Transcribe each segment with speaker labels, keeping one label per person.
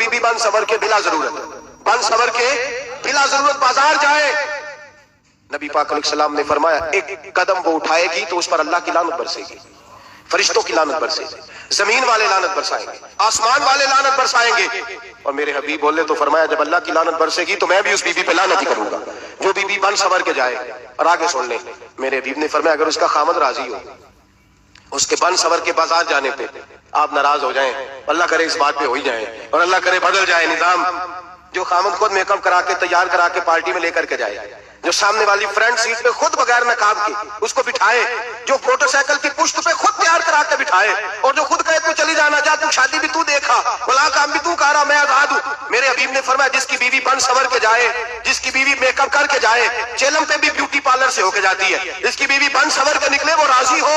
Speaker 1: बीबी बन सवर के बिला जरूरत बाजार जाए। नबी पाक अलैहिस्सलाम ने फरमाया एक कदम वो उठाएगी तो उस पर अल्लाह की लानत बरसेगी, फरिश्तों की लानत बरसेगी, जमीन वाले लानत बरसाएंगे, आसमान वाले लानत बरसाएंगे। और मेरे हबीब बोले तो फरमाया जब अल्लाह की लानत बरसेगी तो मैं भी उस बीबी पे लानत ही करूंगा जो बीबी बन सवर के जाए। और आगे सुन ले, मेरे हबीब ने फरमाया अगर उसका खामद राजी हो उसके बन सवर के बाजार जाने पे आप नाराज हो जाएं, अल्लाह करे इस बात पे हो ही जाए और अल्लाह करे बदल जाए निजाम। जो खामद खुद मेकअप करा के तैयार करा के पार्टी में लेकर के जाए, जो सामने वाली फ्रंट सीट पे खुद बगैर नकाब के उसको बिठाए, जो मोटरसाइकिल की पुश्त पे खुद तैयार करा के बिठाए और जो खुद कहे तू चली जाना जा, तू शादी भी तू देखा, भला काम भी तू करा, मैं आजाद हूं। मेरे हबीब ने फरमाया जिसकी बीवी बन सवर के जाए, जिसकी बीवी मेकअप करके जाए, चेलम पे भी ब्यूटी पार्लर से होके जाती है, जिसकी बीवी बन सवर के निकले वो राजी हो,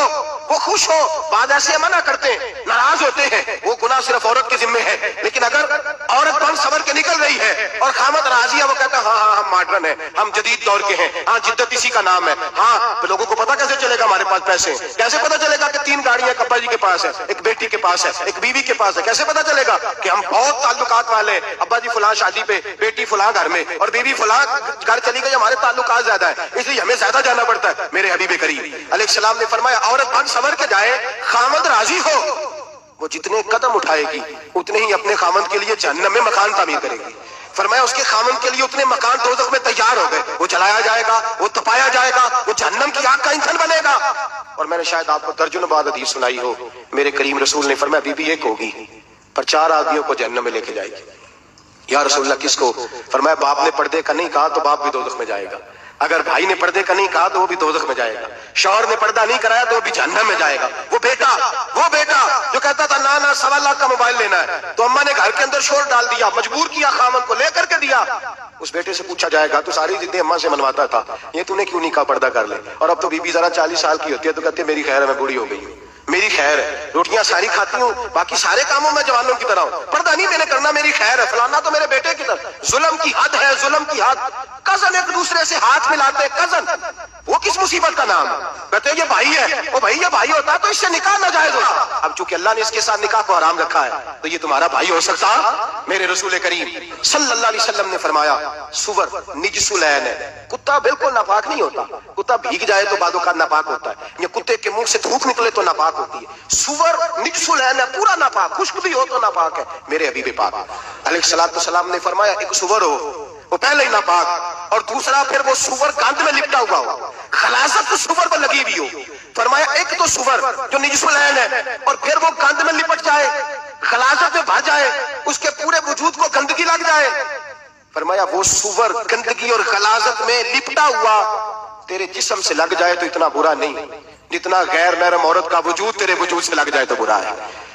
Speaker 1: वो खुश हो। बाद ऐसे मना करते हैं, नाराज होते हैं, वो गुनाह सिर्फ औरत के जिम्मे है। लेकिन अगर औरत बन सवर के निकल रही है और खामद राजी है, वो कहता है हाँ हाँ हम मॉडर्न है, हम जदीद दौर के हैं, हाँ जिद्दत इसी का नाम है। हाँ तो लोगों को पता कैसे चलेगा हमारे पास पैसे, कैसे पता चलेगा कि 3 गाड़ियां अब्बा जी के पास है, एक बेटी के पास है, एक बीवी के पास है, कैसे पता चलेगा कि हम बहुत ताल्लुकात वाले हैं, अब्बा जी फलां शादी पे, बेटी फलां घर में और बीवी फलां घर चली गई, हमारे ताल्लुकात ज्यादा है इसलिए हमें ज्यादा जाना पड़ता है। मेरे हबीब करीम अलैहिस्सलाम ने फरमाया औरत बन सवर के जाए, खामद राजी हो, वो जितने कदम उठाएगी उतने ही अपने खामद के लिए जहन्नम में मकान तामीर करेगी। फरमाया उसके खामन के लिए उतने मकान दोज़ख में तैयार हो गए, वो जलाया जाएगा, वो तपाया जाएगा, वो जहन्नम की आग का ईंधन बनेगा। और मैंने शायद आपको दर्जनों बार हदीस सुनाई हो, मेरे करीम रसूल ने फरमाया बीबी एक होगी पर 4 आदमियों को जहन्नम में लेके जाएगी। या रसूल अल्लाह किसको? फरमाया बाप ने पर्दे का नहीं कहा तो बाप भी दोज़ख में जाएगा, अगर भाई ने पर्दे का नहीं कहा तो वो भी दोज़ख में जाएगा, शौहर ने पर्दा नहीं कराया तो वो भी जहन्नम में जाएगा। वो बेटा जो कहता था ना ना 1.25 लाख का मोबाइल लेना है तो अम्मा ने घर के अंदर शोर डाल दिया, मजबूर किया, खामन को लेकर के दिया। उस बेटे से पूछा जाएगा तू सारी जिद्दें अम्मा से मनवाता था, ये तूने क्यों नहीं कहा पर्दा कर ले? और अब तो बीबी जरा 40 साल की होती है तो कहती है मेरी खैर है मैं बूढ़ी हो गई हूँ, मेरी खैर है, रोटियां सारी खाती हूँ, बाकी सारे कामों में जवानों की तरह हूँ, पर्दा नहीं मैंने करना, मेरी खैर है, फलाना तो मेरे बेटे की तरह। जुल्म की हद है, जुल्म की हद। कजन एक दूसरे से हाथ मिलाते, कजन वो किस मुसीबत का नाम है? कहते ये भाई है, वो भाई ये भाई होता तो इससे निकाह नाजायज होता। अब चूंकि अल्लाह ने इसके साथ निकाह को हराम रखा है तो ये तुम्हारा भाई हो सकता? मेरे रसूल करीम सल्लल्लाहु अलैहि वसल्लम ने फरमाया सुवर निजसुलैन है, कुत्ता बिल्कुल नापाक नहीं होता, कुत्ता भीग जाए तो बादों का नापाक होता है, या कुत्ते के मुंह से थूक निकले तो नापाक होती है। सुवर निजसुलैन है, पूरा नापाक, खुश्क भी हो तो नापाक है। मेरे हबीब पाक अलैहिस्सलाम ने फरमाया एक सुवर हो वो पहले ही नापाक, और दूसरा फिर वो सुवर गंद में लिपटा हुआ हो, खलासत तो सुवर पर लगी हुई हो। फरमाया एक तो सुवर जो निजसुलैन है और फिर वो गंद में लिपट जाए, खलासत में भर जाए, उसके पूरे वजूद को गंदगी लग जाए। फरमाया वो सुवर गंदगी और खलासत में लिपटा हुआ तेरे जिस्म से लग जाए तो इतना बुरा नहीं जितना गैर महरम औरत का वजूद तेरे वजूद से लग जाए तो बुरा है।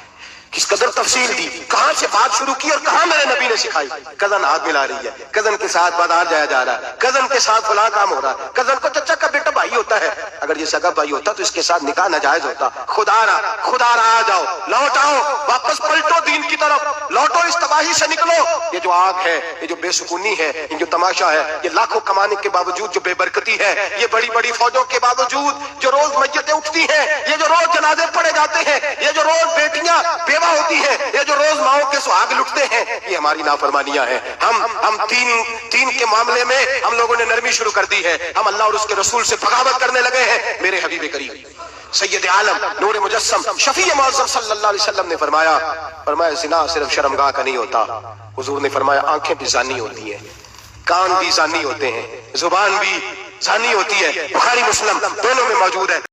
Speaker 1: किस कदर तफसील दी, कहां से बात शुरू की और कहां मेरे नबी ने सिखाई। कजन हाथ मिला रही है, कजन के साथ बाजार जाया जा रहा है, कजन के साथ फलां काम हो रहा है, कजन को चचा का बेटा भाई होता है, अगर ये सगा भाई होता तो इसके साथ निकाह नाजायज होता। खुदा रहा आ जाओ, लौट आओ, वापस पलटो दीन की तरफ, लौटो इस तबाही से निकलो। ये जो आग है, ये जो बेसुकूनी है, ये जो तमाशा है, ये लाखों कमाने के बावजूद जो बेबरकती है, ये बड़ी बड़ी फौजों के बावजूद जो रोज मस्जिदें उठती हैं, ये जो रोज जनाजे पढ़े जाते हैं, ये जो रोज बेटियां होती है, ये जो रोज माओ के सुहाग लुटते हैं, ये हमारी नाफरमानियां हैं। हम तीन के मामले में हम लोगों ने नरमी शुरू कर दी है, हम अल्लाह और उसके रसूल से बगावत करने लगे हैं। मेरे हबीब करीम सैयद आलम नूर मुजस्सम शफी मुअज़्ज़म सल्लल्लाहु अलैहि वसल्लम ने फरमाया ज़िना सिर्फ शर्मगाह का नहीं होता, हुजूर ने फरमाया आंखें भी ज़ानी होती हैं, कान भी ज़ानी होते हैं, जुबान भी ज़ानी होती है। बुखारी मुस्लिम दोनों में मौजूद है।